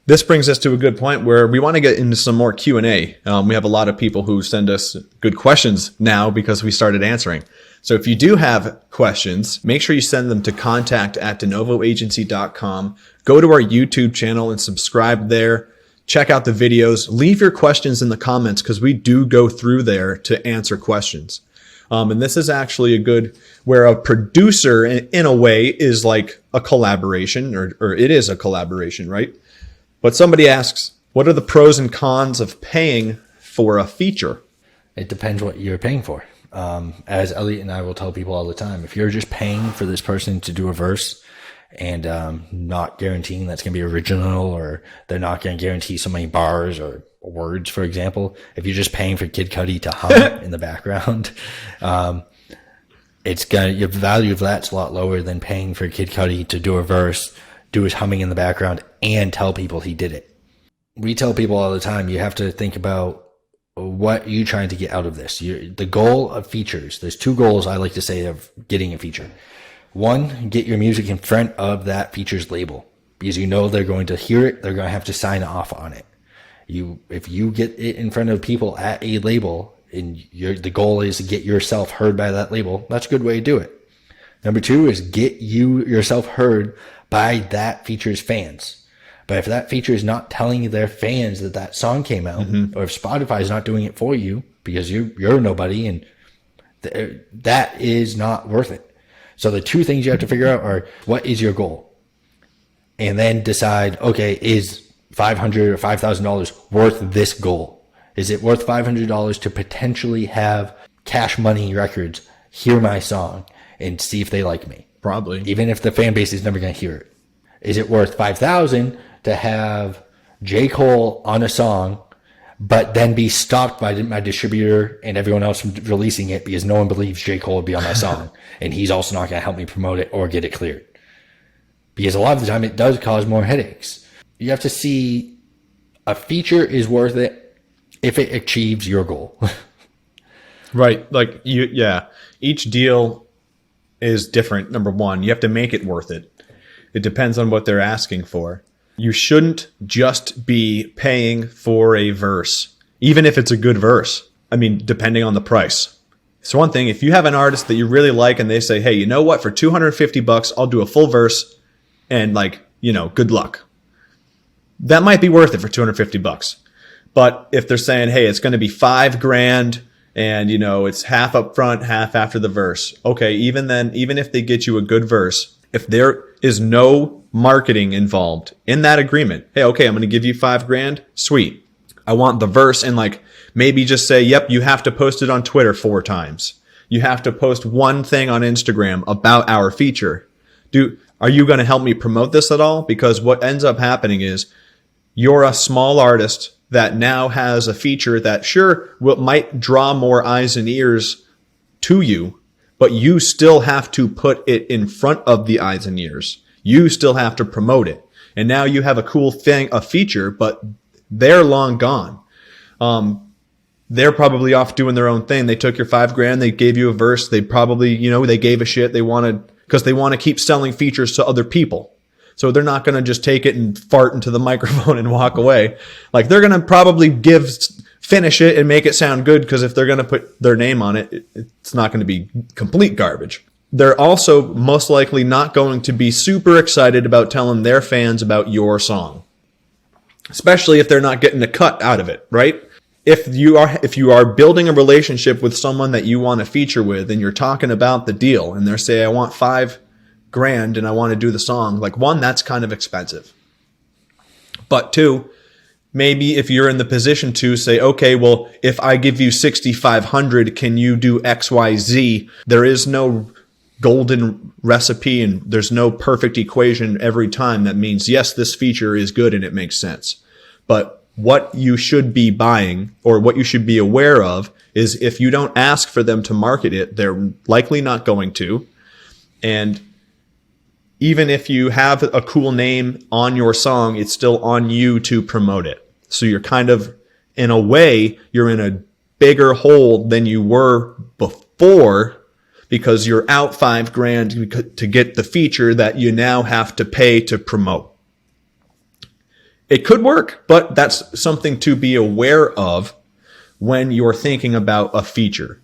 This brings us to a good point where we want to get into some more Q&A. We have a lot of people who send us good questions now because we started answering. So if you do have questions, make sure you send them to contact@denovoagency.com. Go to our YouTube channel and subscribe there. Check out the videos. Leave your questions in the comments because we do go through there to answer questions. And this is actually a good, where a producer in a way is like a collaboration, or it is a collaboration, right? But somebody asks, what are the pros and cons of paying for a feature? It depends what you're paying for. As Elliot and I will tell people all the time, if you're just paying for this person to do a verse and not guaranteeing that's going to be original, or they're not going to guarantee so many bars or words, for example, if you're just paying for Kid Cudi to hum in the background, your value of that's a lot lower than paying for Kid Cudi to do a verse, do his humming in the background, and tell people he did it. We tell people all the time, you have to think about what you're trying to get out of this. The goal of features, there's two goals I like to say of getting a feature. One, get your music in front of that feature's label, because you know they're going to hear it, they're going to have to sign off on it. If you get it in front of people at a label, and the goal is to get yourself heard by that label, that's a good way to do it. Number two is get yourself heard by that feature's fans. But if that feature is not telling their fans that song came out, or if Spotify is not doing it for you because you're nobody, and that is not worth it. So the two things you have to figure out are, what is your goal? And then decide, okay, is $500 or $5,000 worth this goal? Is it worth $500 to potentially have Cash Money Records hear my song and see if they like me? Probably. Even if the fan base is never going to hear it. Is it worth $5,000 to have J. Cole on a song, but then be stopped by my distributor and everyone else from releasing it because no one believes J. Cole would be on my song, and he's also not going to help me promote it or get it cleared? Because a lot of the time it does cause more headaches. You have to see a feature is worth it if it achieves your goal. Right. Like each deal is different. Number one, you have to make it worth it. It depends on what they're asking for. You shouldn't just be paying for a verse, even if it's a good verse. I mean, depending on the price. So one thing, if you have an artist that you really like and they say, hey, you know what, for $250, I'll do a full verse and good luck. That might be worth it for $250. But if they're saying, hey, it's going to be $5,000 and, it's half up front, half after the verse. Okay, even then, even if they get you a good verse, if there is no marketing involved in that agreement, hey, okay, I'm going to give you $5,000. Sweet. I want the verse, and maybe just say, yep, you have to post it on Twitter 4 times. You have to post one thing on Instagram about our feature. Are you going to help me promote this at all? Because what ends up happening is you're a small artist that now has a feature that might draw more eyes and ears to you, but you still have to put it in front of the eyes and ears. You still have to promote it. And now you have a cool thing, a feature, but they're long gone. They're probably off doing their own thing. They took your $5,000. They gave you a verse. They probably, they gave a shit. Because they want to keep selling features to other people. So they're not going to just take it and fart into the microphone and walk away. They're going to probably finish it and make it sound good, because if they're going to put their name on it, it's not going to be complete garbage. They're also most likely not going to be super excited about telling their fans about your song, especially if they're not getting a cut out of it, right? If you are building a relationship with someone that you want to feature with, and you're talking about the deal, and they're saying, I want $5,000 and I want to do the song, one, that's kind of expensive. But two, maybe if you're in the position to say, okay, well, if I give you $6,500, can you do X, Y, Z? There is no golden recipe and there's no perfect equation every time that means, yes, this feature is good and it makes sense. But what you should be buying, or what you should be aware of, is if you don't ask for them to market it, they're likely not going to. And even if you have a cool name on your song, it's still on you to promote it. So you're kind of, in a way, you're in a bigger hole than you were before, because you're out $5,000 to get the feature that you now have to pay to promote. It could work, but that's something to be aware of when you're thinking about a feature.